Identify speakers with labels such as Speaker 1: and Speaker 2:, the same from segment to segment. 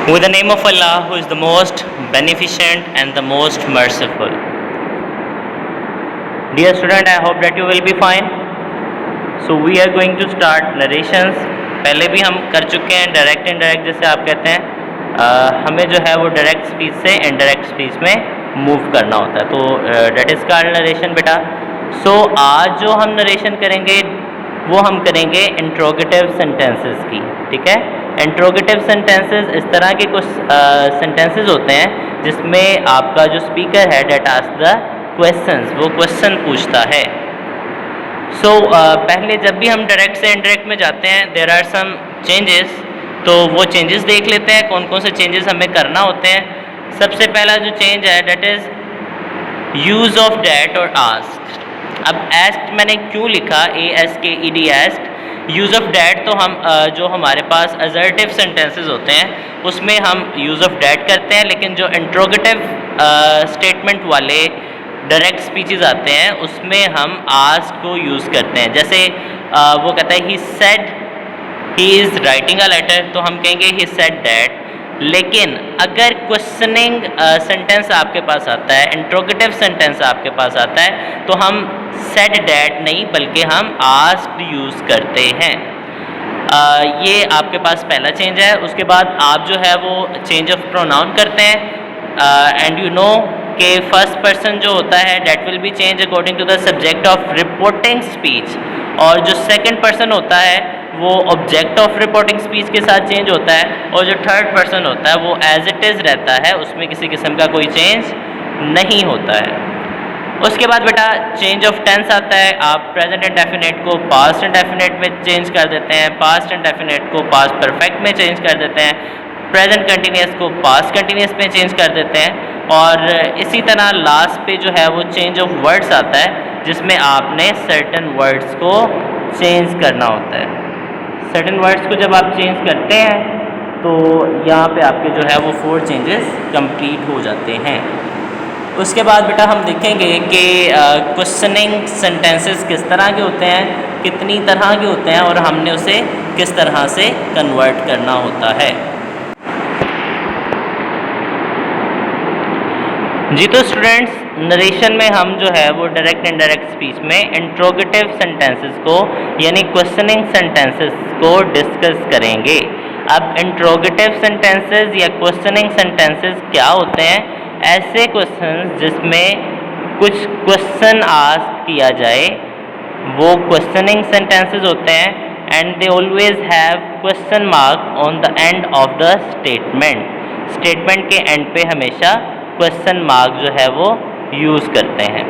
Speaker 1: With the name of Allah, who is the most beneficent and the most merciful. Dear student, I hope that you will be fine. So we are going to start narrations. पहले भी हम कर चुके हैं direct indirect, जैसे आप कहते हैं हमें जो है वो डायरेक्ट स्पीच से इनडायरेक्ट स्पीच में मूव करना होता है, तो डेट इज़ कॉल्ड नरेशन बेटा. सो आज जो हम नरेशन करेंगे वो हम करेंगे इंट्रोगेटिव सेंटेंसेस की. ठीक है, इंट्रोगेटिव सेंटेंसेस इस तरह के कुछ सेंटेंसेस होते हैं जिसमें आपका जो स्पीकर है डेट आस्क द क्वेश्चंस, वो क्वेश्चन पूछता है. सो पहले जब भी हम डायरेक्ट से इनडायरेक्ट में जाते हैं देयर आर सम चेंजेस, तो वो चेंजेस देख लेते हैं कौन कौन से चेंजेस हमें करना होते हैं. सबसे पहला जो चेंज है that is use of that और आस्क्ड. अब एस्क्ड मैंने क्यों लिखा, ASKED एस्क्ड. यूज़ ऑफ डैट तो हम जो हमारे पास असर्टिव सेंटेंसेस होते हैं उसमें हम यूज़ ऑफ डैट करते हैं, लेकिन जो इंट्रोगेटिव स्टेटमेंट वाले डायरेक्ट स्पीचेस आते हैं उसमें हम आस्क को यूज़ करते हैं. जैसे वो कहता है he said he is writing a letter, तो हम कहेंगे ही सेड डैट. लेकिन अगर क्वेश्चनिंग सेंटेंस आपके पास आता है, इंट्रोगेटिव सेंटेंस आपके पास आता है, तो हम सेड डैट नहीं बल्कि हम आस्क्ड यूज़ करते हैं. ये आपके पास पहला चेंज है. उसके बाद आप जो है वो चेंज ऑफ प्रोनाउन करते हैं एंड यू नो कि फर्स्ट पर्सन जो होता है that will be change according to the subject of reporting speech, और जो सेकंड पर्सन होता है वो ऑब्जेक्ट ऑफ रिपोर्टिंग स्पीच के साथ चेंज होता है, और जो थर्ड पर्सन होता है वो एज इट इज़ रहता है, उसमें किसी किस्म का कोई चेंज नहीं होता है. उसके बाद बेटा चेंज ऑफ टेंस आता है. आप प्रेजेंट इंडेफिनिट को पास्ट इंडेफिनिट में चेंज कर देते हैं, पास्ट इंडेफिनिट को पास्ट परफेक्ट में चेंज कर देते हैं, प्रेजेंट कंटिन्यूस को पास्ट कंटिन्यूस में चेंज कर देते हैं. और इसी तरह लास्ट पे जो है वो चेंज ऑफ वर्ड्स आता है जिसमें आपने सर्टेन वर्ड्स को चेंज करना होता है. सर्टेन वर्ड्स को जब आप चेंज करते हैं तो यहाँ पे आपके जो है वो 4 चेंजेस कंप्लीट हो जाते हैं. उसके बाद बेटा हम देखेंगे कि क्वेश्चनिंग सेंटेंसेस किस तरह के होते हैं, कितनी तरह के होते हैं, और हमने उसे किस तरह से कन्वर्ट करना होता है. जी तो स्टूडेंट्स, नरेशन में हम जो है वो डायरेक्ट इनडायरेक्ट स्पीच में इंट्रोगेटिव सेंटेंसेस को यानी क्वेश्चनिंग सेंटेंसेस को डिस्कस करेंगे. अब इंट्रोगेटिव सेंटेंसेस या क्वेश्चनिंग सेंटेंसेस क्या होते हैं? ऐसे क्वेश्चंस जिसमें कुछ क्वेश्चन आस्क किया जाए वो क्वेश्चनिंग सेंटेंसेस होते हैं, and they always have question mark on the end of the statement. Statement के एंड पे हमेशा क्वेश्चन मार्क जो है वो यूज़ करते हैं.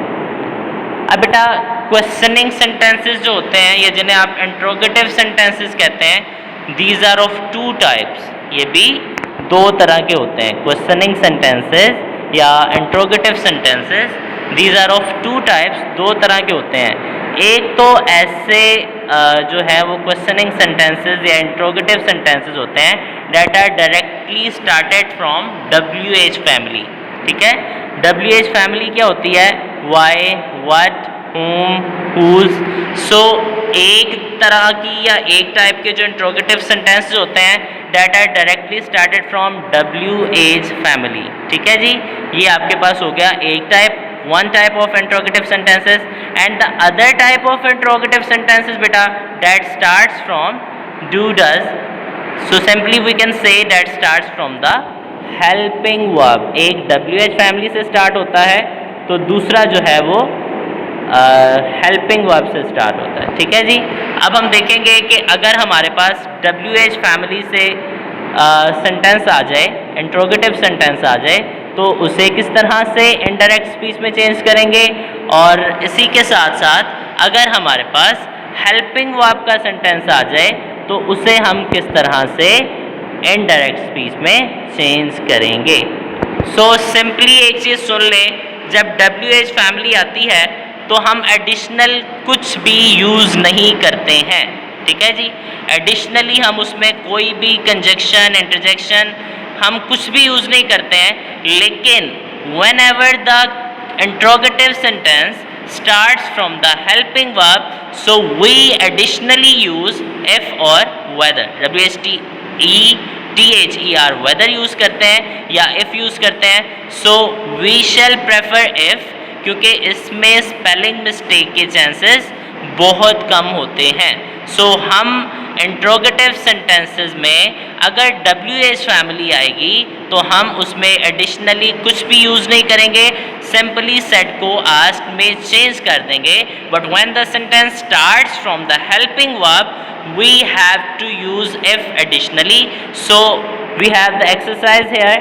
Speaker 1: अब बेटा क्वेश्चनिंग सेंटेंसेस जो होते हैं या जिन्हें आप इंट्रोगेटिव सेंटेंसेस कहते हैं, दीज आर ऑफ 2 टाइप्स. ये भी 2 तरह के होते हैं. क्वेश्चनिंग सेंटेंसेस या interrogative sentences, these are of 2 types, 2 तरह के होते हैं. एक तो ऐसे जो है वो क्वेश्चनिंग सेंटेंसेस या इंट्रोगेटिव सेंटेंसेस होते हैं that are directly started from WH family. ठीक है, WH फैमिली क्या होती है? Why, what, whom, whose. So एक तरह की या एक टाइप के जो इंट्रोगेटिव सेंटेंसेस होते हैं that are directly started from WH family. ठीक है जी, ये आपके पास हो गया एक type, one type of interrogative sentences. And the other type of interrogative sentences beta that starts from do, does. So simply we can say that starts from the helping verb. एक WH family से start होता है तो दूसरा जो है वो helping verb से start होता है. ठीक है जी, अब हम देखेंगे कि अगर हमारे पास WH family से सेंटेंस आ जाए, इंट्रोगेटिव सेंटेंस आ जाए, तो उसे किस तरह से इनडायरेक्ट स्पीच में चेंज करेंगे. और इसी के साथ साथ अगर हमारे पास हेल्पिंग वर्ब का सेंटेंस आ जाए तो उसे हम किस तरह से इनडायरेक्ट स्पीच में चेंज करेंगे. सो सिंपली एक चीज़ सुन लें, जब WH फैमिली आती है तो हम एडिशनल कुछ भी यूज़ नहीं करते हैं. ठीक है जी, एडिशनली हम उसमें कोई भी कंजक्शन, इंटरजेक्शन हम कुछ भी यूज़ नहीं करते हैं. लेकिन when ever the interrogative sentence starts from the helping verb, so we additionally use if or whether. WHE THER whether use करते हैं या इफ़ यूज़ करते हैं। So we shall prefer if, क्योंकि इसमें स्पेलिंग मिस्टेक के चांसेस बहुत कम होते हैं। सो हम इंट्रोगेटिव सेंटेंसेस में अगर WH फैमिली आएगी तो हम उसमें एडिशनली कुछ भी यूज़ नहीं करेंगे, सिंपली सेट को आस्क्ड में चेंज कर देंगे। But when the sentence starts from the helping verb we have to use if additionally. So we have the exercise here.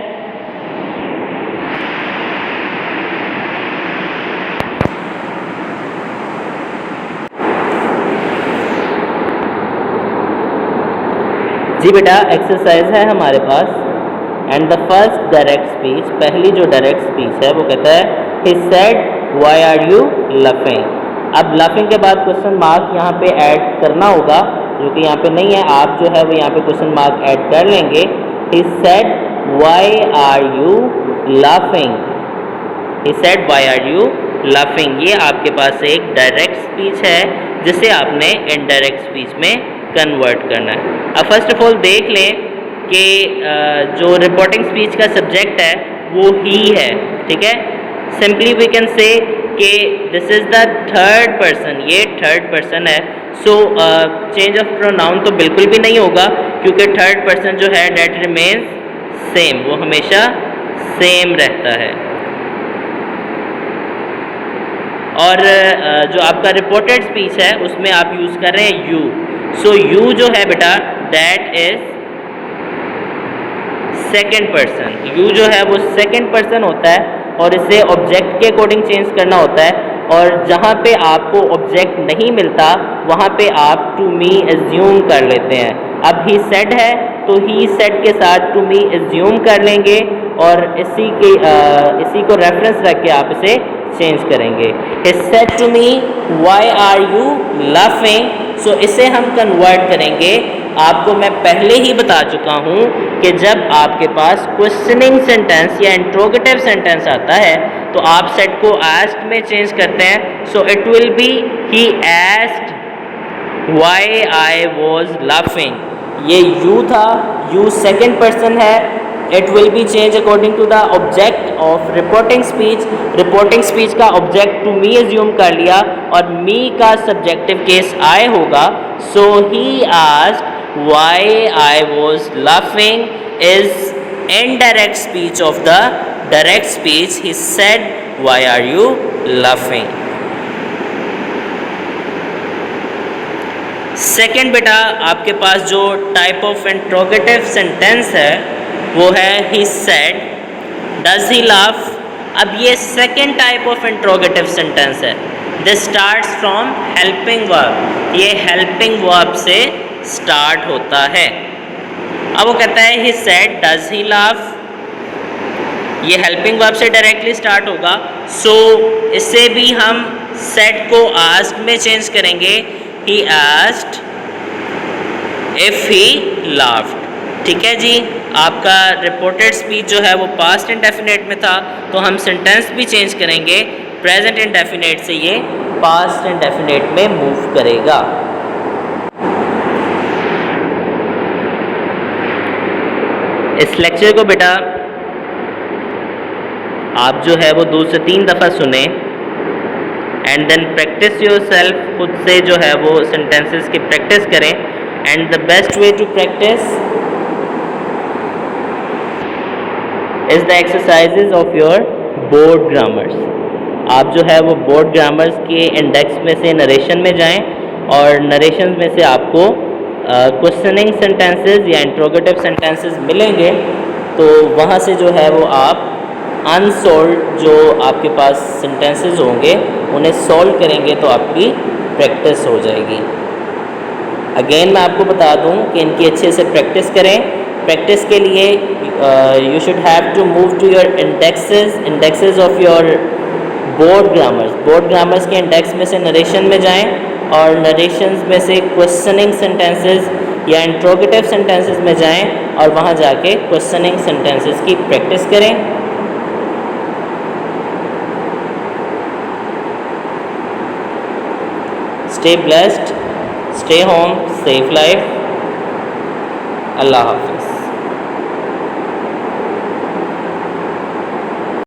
Speaker 1: जी बेटा, एक्सरसाइज है हमारे पास। And the first direct speech, पहली जो डायरेक्ट स्पीच है वो कहता है he said why are you laughing। अब लाफिंग के बाद क्वेश्चन मार्क यहाँ पे ऐड करना होगा, जो कि यहाँ पे नहीं है। आप जो है वो यहाँ पे क्वेश्चन मार्क ऐड कर लेंगे। He said why are you laughing। He said why are you laughing। ये आपके पास एक डायरेक्ट स्पीच है जिसे आपने इनडायरेक्ट स्पीच में कन्वर्ट करना है। अब फर्स्ट ऑफ ऑल देख लें कि जो रिपोर्टिंग स्पीच का सब्जेक्ट है वो ही है, ठीक है। सिंपली वी कैन से कि this is the third person, ये थर्ड पर्सन है। सो चेंज ऑफ प्रोनाउन तो बिल्कुल भी नहीं होगा, क्योंकि थर्ड पर्सन जो है डेट रिमेन्स सेम, वो हमेशा सेम रहता है। और जो आपका रिपोर्टेड स्पीच है उसमें आप यूज़ कर रहे हैं यू। सो यू जो है बेटा that is second person. You जो है वो सेकेंड पर्सन होता है और इसे ऑब्जेक्ट के अकॉर्डिंग चेंज करना होता है। और जहाँ पे आपको ऑब्जेक्ट नहीं मिलता वहाँ पे आप टू मी एज्यूम कर लेते हैं। अब ही सेड है तो ही सेड के साथ टू मी एज्यूम कर लेंगे और इसी को रेफरेंस रख के आप इसे चेंज करेंगे। He said to me why are you laughing. So इसे हम कन्वर्ट करेंगे। आपको मैं पहले ही बता चुका हूँ कि जब आपके पास क्वेश्चनिंग सेंटेंस या इंट्रोगेटिव सेंटेंस आता है तो आप सेट को आस्क्ड में चेंज करते हैं। So it will be he asked why I was laughing. ये यू था, यू सेकंड पर्सन है। It will be change according to the object of reporting speech. Reporting speech का ऑब्जेक्ट टू मी एज्यूम कर लिया और me का subjective case I होगा। So he asked why I was laughing is indirect speech of the direct speech. He said why are you laughing। Second बेटा आपके पास जो type of interrogative sentence है वो है he said does he laugh। अब ये second type of interrogative sentence है। This starts from helping verb. ये हेल्पिंग वर्ब से स्टार्ट होता है। अब वो कहता है he said does he laugh. ये हेल्पिंग वर्ब से डायरेक्टली स्टार्ट होगा। सो इससे भी हम सेड को आस्क्ड में चेंज करेंगे। He asked if he laughed. ठीक है जी। आपका रिपोर्टेड स्पीच जो है वो पास्ट इंडेफिनिट में था तो हम सेंटेंस भी चेंज करेंगे। प्रेजेंट इंडेफिनिट से ये पास्ट इंडेफिनिट में मूव करेगा। इस लेक्चर को बेटा आप जो है वो 2 से 3 दफ़ा सुने एंड देन प्रैक्टिस योरसेल्फ। खुद से जो है वो सेंटेंसेस की प्रैक्टिस करें। And the best way to practice is the exercises of your board grammars. आप जो है वो बोर्ड ग्रामर्स के इंडेक्स में से नरेशन में जाएं और नरेशन में से आपको क्वेश्चनिंग सेंटेंसेस या इंट्रोगेटिव सेंटेंसेस मिलेंगे। तो वहाँ से जो है वो आप अनसॉल्व जो आपके पास सेंटेंसेस होंगे उन्हें सॉल्व करेंगे तो आपकी प्रैक्टिस हो जाएगी। अगेन मैं आपको बता दूं कि इनकी अच्छे से प्रैक्टिस करें। प्रैक्टिस के लिए you should have to move to your indexes of your board grammars. Board grammars के इंडेक्स में से नरेशन में जाएं और नरेशंस में से क्वेश्चनिंग सेंटेंसेस या इंट्रोगेटिव सेंटेंसेस में जाएं और वहाँ जाके क्वेश्चनिंग सेंटेंसेस की प्रैक्टिस करें। Stay blessed, stay home, safe life. Allah Hafiz.